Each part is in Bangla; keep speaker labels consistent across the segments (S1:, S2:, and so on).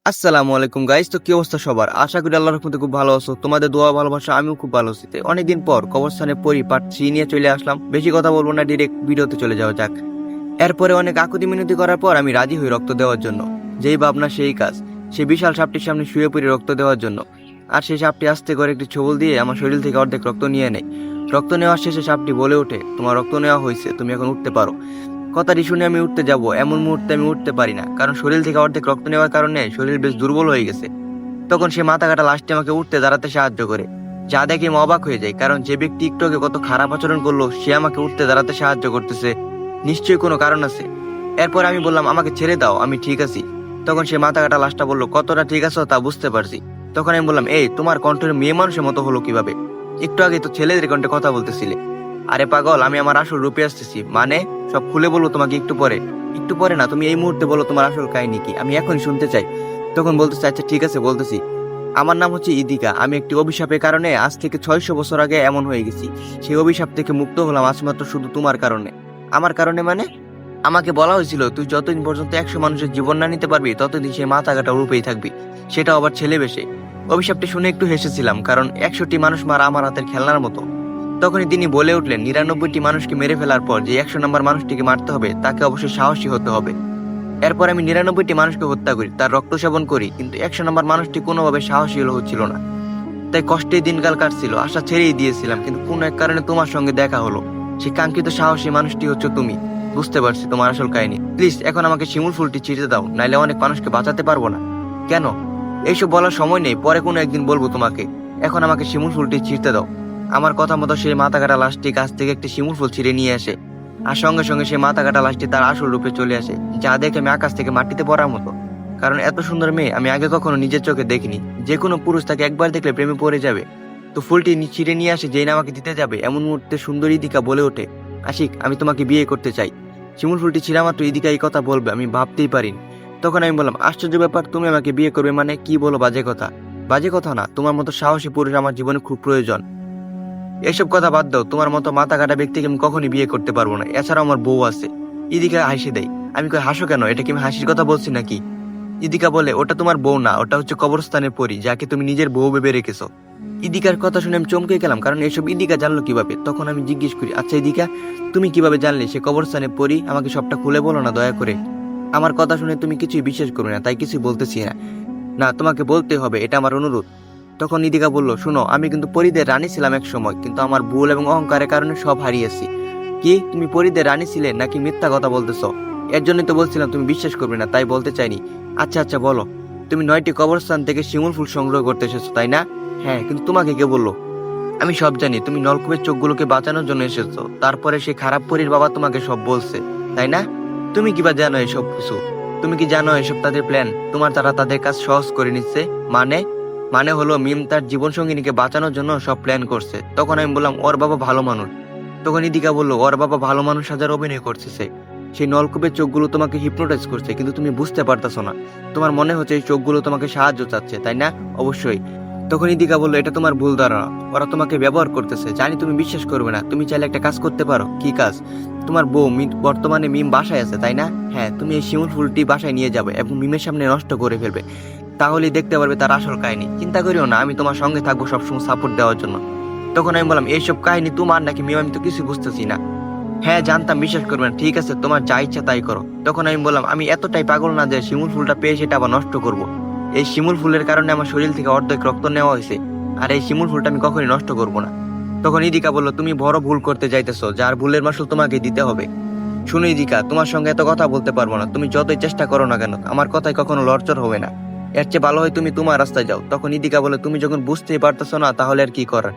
S1: আসসালামু আলাইকুম গাইস। তো কি অবস্থা সবার? আশা করি আল্লাহর রহমতে খুব ভালো আছো। তোমাদের দোয়া ভালোবাসা আমিও খুব ভালো আছি। অনেকদিন পর কবরস্থানে পড়ি পার্ট 3 নিয়ে চলে আসলাম। বেশি কথা বলবো না, ডিরেক্ট ভিডিওতে চলে যাওয়া যাক। এরপরে অনেক আকুতি মিনতি করার পর আমি রাজি হই রক্ত দেওয়ার জন্য। যেই ভাবনা সেই কাজ। সেই বিশাল সাপটির সামনে শুয়ে পড়ি রক্ত দেওয়ার জন্য। আর সেই সাপটি আস্তে করে একটি ছোবল দিয়ে আমার শরীর থেকে অর্ধেক রক্ত নিয়ে নেয়। রক্ত নেওয়ার শেষে সাপটি বলে ওঠে, তোমার রক্ত নেওয়া হয়েছে, তুমি এখন উঠতে পারো। কথাটি শুনে আমি উঠতে যাব, এমন মুহূর্তে আমি উঠতে পারি না, কারণ শরীর থেকে অর্ধেক রক্ত নেওয়ার কারণে শরীর বেশ দুর্বল হয়ে গেছে। তখন সে মাথা কাটা লাশটি আমাকে উঠতে দাঁড়াতে সাহায্য করে। যা দেখে আমি অবাক হয়ে যাই, কারণ যে ব্যক্তি একটু আগে কত খারাপ আচরণ করলো সে আমাকে উঠতে দাঁড়াতে সাহায্য করতেছে। নিশ্চয়ই কোনো কারণ আছে। এরপর আমি বললাম, আমাকে ছেড়ে দাও, আমি ঠিক আছি। তখন সে মাথা কাটা লাশটা বলল, কতটা ঠিক আছো তা বুঝতে পারছি। তখন আমি বললাম, এই তোমার কণ্ঠের মেয়ে মানুষের মতো হলো কিভাবে? একটু আগে তো ছেলেদের কণ্ঠে কথা বলতেছিলে। আরে পাগল, আমি আমার আসল রূপে আসতেছি। মানে সব খুলে বলো তোমাকে একটু পরে। একটু পরে না, তুমি এই মুহূর্তে বলো তোমার আসল কাহিনী কি, আমি এখনই শুনতে চাই। তখন বলতেছে, আচ্ছা ঠিক আছে বলতেছি। আমার নাম হচ্ছে ইদিকা। আমি একটি অভিশাপের কারণে আজ থেকে 600 বছর আগে এমন হয়ে গেছি। সেই অভিশাপ থেকে মুক্ত হলাম আজমাত্র শুধু তোমার কারণে। আমার কারণে মানে? আমাকে বলা হয়েছিল তুই যতদিন পর্যন্ত 100 মানুষের জীবন না নিতে পারবি ততদিন সে মাথা কাটা রূপেই থাকবি, সেটা আবার ছেলে বেশে। অভিশাপটি শুনে একটু হেসেছিলাম, কারণ 100টি মানুষ মারা আমার হাতের খেলনার মতো। তখনই তিনি বলে উঠলেন, 99টি মানুষকে মেরে ফেলার পর যে 100 নম্বর মানুষটিকে মারতে হবে তাকে অবশ্যই সাহসী হতে হবে। এরপর আমি 99টি মানুষকে হত্যা করি, তার রক্ত সেবন করি, কিন্তু 100 নম্বর মানুষটি কোনোভাবে সাহসী হচ্ছিল না। তাই কষ্টে দিনকাল কাটছিল, আশা ছেড়েই দিয়েছিলাম, কিন্তু কোন এক কারণে তোমার সঙ্গে দেখা হলো। সেই কাঙ্ক্ষিত সাহসী মানুষটি হচ্ছে তুমি। বুঝতে পারছি তোমার আসল কাহিনী। প্লিজ এখন আমাকে শিমুল ফুলটি ছিঁড়তে দাও, নাইলে অনেক মানুষকে বাঁচাতে পারবো না। কেন? এইসব বলার সময় নেই, পরে কোনো একদিন বলবো তোমাকে। এখন আমাকে শিমুল ফুলটি ছিঁড়তে দাও। আমার কথা মতো সেই মাথা কাটা লাশটি গাছ থেকে একটি শিমুল ফুল ছিঁড়ে নিয়ে আসে। আর সঙ্গে সঙ্গে সেই মাথা কাটা লাশটি তার আসল রূপে চলে আসে, যা দেখে আমি আকাশ থেকে মাটিতে পড়ার মতো। কারণ এত সুন্দর মেয়ে আমি আগে কখনো নিজের চোখে দেখিনি। যে কোনো পুরুষ তাকে একবার দেখলে প্রেমে পড়ে যাবে। তো ফুলটি ছিঁড়ে নিয়ে আসে যেই না আমাকে দিতে যাবে, এমন মুহূর্তে সুন্দরী ইদিকা বলে ওঠে, আশিক আমি তোমাকে বিয়ে করতে চাই। শিমুল ফুলটি ছিঁড়া মাত্র ইদিকা এই কথা বলবে আমি ভাবতেই পারিনি। তখন আমি বললাম, আশ্চর্য ব্যাপার, তুমি আমাকে বিয়ে করবে মানে? কি বলো বাজে কথা? বাজে কথা না, তোমার মতো সাহসী পুরুষ আমার জীবনে খুব প্রয়োজন। এসব কথা বাদ দাও, তোমার মতো মাথা কাটা ব্যক্তিকে আমি কখনই বিয়ে করতে পারবো না। এছাড়াও আমার বউ আছে। ইদিকা হাসি দেয়। আমি কই, হাসো কেন? এটা কি আমি হাসির কথা বলছি নাকি? ইদিকা বলে, ওটা তোমার বউ না, ওটা হচ্ছে কবরস্থানের পরী, যাকে তুমি নিজের বউ ভেবে রেখেছো। ইদিকার কথা শুনে আমি চমকে গেলাম, কারণ এসব ইদিকা জানলো কিভাবে? তখন আমি জিজ্ঞেস করি, আচ্ছা ইদিকা, তুমি কিভাবে জানলে সে কবরস্থানে পরী? আমাকে সবটা খুলে বলো না দয়া করে। আমার কথা শুনে তুমি কিছুই বিশ্বাস করবে না, তাই কিছুই বলতেছি না। না, তোমাকে বলতে হবে, এটা আমার অনুরোধ। তখন ইদিকা বলল, শুনো, আমি কিন্তু পরীদের রানী ছিলাম এক সময়, কিন্তু আমার ভুল এবং অহংকারের কারণে সব হারিয়েছি। কি, তুমি পরীদের রানী ছিলে নাকি মিথ্যা কথা বলতেছো? এর জন্যই তো বলছিলাম তুমি বিশ্বাস করবে না, তাই বলতে চাইনি। আচ্ছা আচ্ছা বলো, তুমি 9টি কবরস্থান থেকে শিমুল ফুল সংগ্রহ করতে এসেছো তাই না? হ্যাঁ, কিন্তু তোমাকে কে বললো? আমি সব জানি, তুমি নলকূপের চোখগুলোকে বাঁচানোর জন্য এসেছো। তারপরে সেই খারাপ পরীর বাবা তোমাকে সব বলছে, তাই না? তুমি কিবা জানো এসব কিছু? তুমি কি জানো এসব তাদের প্ল্যান? তোমার তারা তাদের কাজ সহজ করে নিচ্ছে। মানে? মানে হলো মিম তার জীবন সঙ্গিনীকে বাঁচানোর জন্য সব প্ল্যান করছে। তখন আমি বললাম, ওর বাবা ভালো মানুষ। তখন ইদিকা বললো, ওর বাবা ভালো মানুষ সাজার অভিনয় করতেছে। সেই নলকূপের চোখগুলো তোমাকে হিপনোটাইজ করছে, কিন্তু তুমি বুঝতে পারতেছো না। তোমার মনে হচ্ছে এই চোখগুলো তোমাকে সাহায্য চাচ্ছে, তাই না? অবশ্যই। তখন ইদিকা বললো, এটা তোমার ভুল ধারণা, ওরা তোমাকে ব্যবহার করতেছে। জানি তুমি বিশ্বাস করবে না, তুমি চাইলে একটা কাজ করতে পারো। কি কাজ? তোমার বউ বর্তমানে মিম বাসায় আছে তাই না? হ্যাঁ, তুমি এই শিমুল ফুলটি বাসায় নিয়ে যাবে এবং মিমের সামনে নষ্ট করে ফেলবে। তাহলেই দেখতে পারবে তার আসল কাহিনী। চিন্তা করিও না, আমি তোমার সঙ্গে থাকবো সবসময় সাপোর্ট দেওয়ার জন্য। তখন আমি বললাম, এইসব কাহিনী তোমার নাকি মিম? আমি তো কিছু বুঝতেছি না। হ্যাঁ জানতাম, বিশ্বাস করবে না। ঠিক আছে, তোমার যা ইচ্ছা তাই করো। তখন আমি বললাম, আমি এতটাই পাগল না যে শিমুল ফুলটা পেয়ে সেটা আবার নষ্ট করব। এই শিমুল ফুলের কারণে আমার শরীর থেকে অর্ধেক রক্ত নেওয়া হয়েছে, আর এই শিমুল ফুলটা আমি কখনোই নষ্ট করব না। তখন ইদিকা বলল, তুমি বড় ভুল করতে যাইতেছো, যার ভুলের মাসুল তোমাকে দিতে হবে। শুনো ইদিকা, তোমার সঙ্গে এত কথা বলতে পারবো না। তুমি যতই চেষ্টা করো না কেন, আমার কথায় কখনো লড়চড় হবে না। এর চেয়ে ভালো হয় তুমি তোমার রাস্তায় যাও। তখন ইদিকা বলে, তুমি যখন বুঝতেই পারতেছো না তাহলে আর কি করার?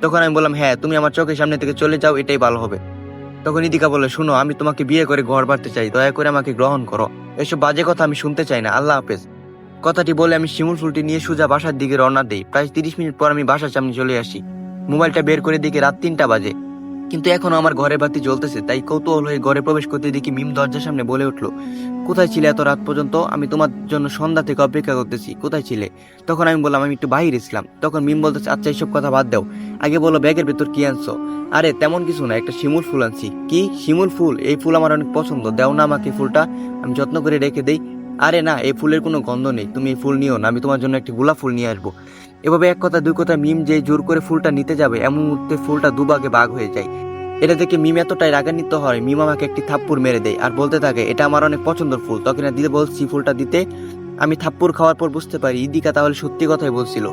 S1: তখন আমি বললাম, হ্যাঁ, তুমি আমার চোখের সামনে থেকে চলে যাও, এটাই ভালো হবে। তখন ইদিকা বলে, শুনো, আমি তোমাকে বিয়ে করে ঘর বাড়তে চাই, দয়া করে আমাকে গ্রহণ করো। এসব বাজে কথা আমি শুনতে চাই না, আল্লাহ হাফেজ। কথাটি বলে আমি শিমুল ফুলটি নিয়ে সোজা বাসার দিকে রওনা দেই। প্রায় 30 মিনিট পর আমি বাসার সামনে চলে আসি। মোবাইলটা বের করে দেখি রাত 3টা বাজে, কিন্তু এখনো আমার ঘরের বাতি জ্বলতেছে। তাই কৌতূহল হয়ে ঘরে প্রবেশ করতে দেখি মিম দরজার সামনে বলে উঠলো, কোথায় ছিলে এত রাত পর্যন্ত? আমি তোমার জন্য সন্ধ্যা থেকে অপেক্ষা করতেছি, কোথায় ছিলে? তখন আমি বললাম, আমি একটু বাইরে ছিলাম। তখন মিম বলতেছে, আচ্ছা এইসব কথা বাদ দাও, আগে বলো ব্যাগের ভেতর কি আনছো? আরে তেমন কিছু না, একটা শিমুল ফুল আনছি। কি শিমুল ফুল? এই ফুল আমার অনেক পছন্দ, দাও না আমাকে ফুলটা, আমি যত্ন করে রেখে দেই। আরে না, এই ফুলের কোনো গন্ধ নেই, তুমি এই ফুল নিও না, আমি তোমার জন্য একটি গোলাপ ফুল নিয়ে আসবো। এভাবে এক কথা দুই কথা মিম যে জোর করে ফুলটা নিতে যাবে এমন মুহূর্তে ফুলটা দুভাগে ভাগ হয়ে যায়। এটা দেখে মিম এতটাই রাগান্বিত হয়, মিম আমাকে একটি থাপ্পড় মেরে দেয় আর বলতে থাকে এটা আমার অনেক পছন্দের ফুল। তখন দিতে বলছি ফুলটা দিতে, আমি থাপ্পড় খাওয়ার পর বুঝতে পারি ইদিকা তাহলে সত্যি কথাই বলছিল।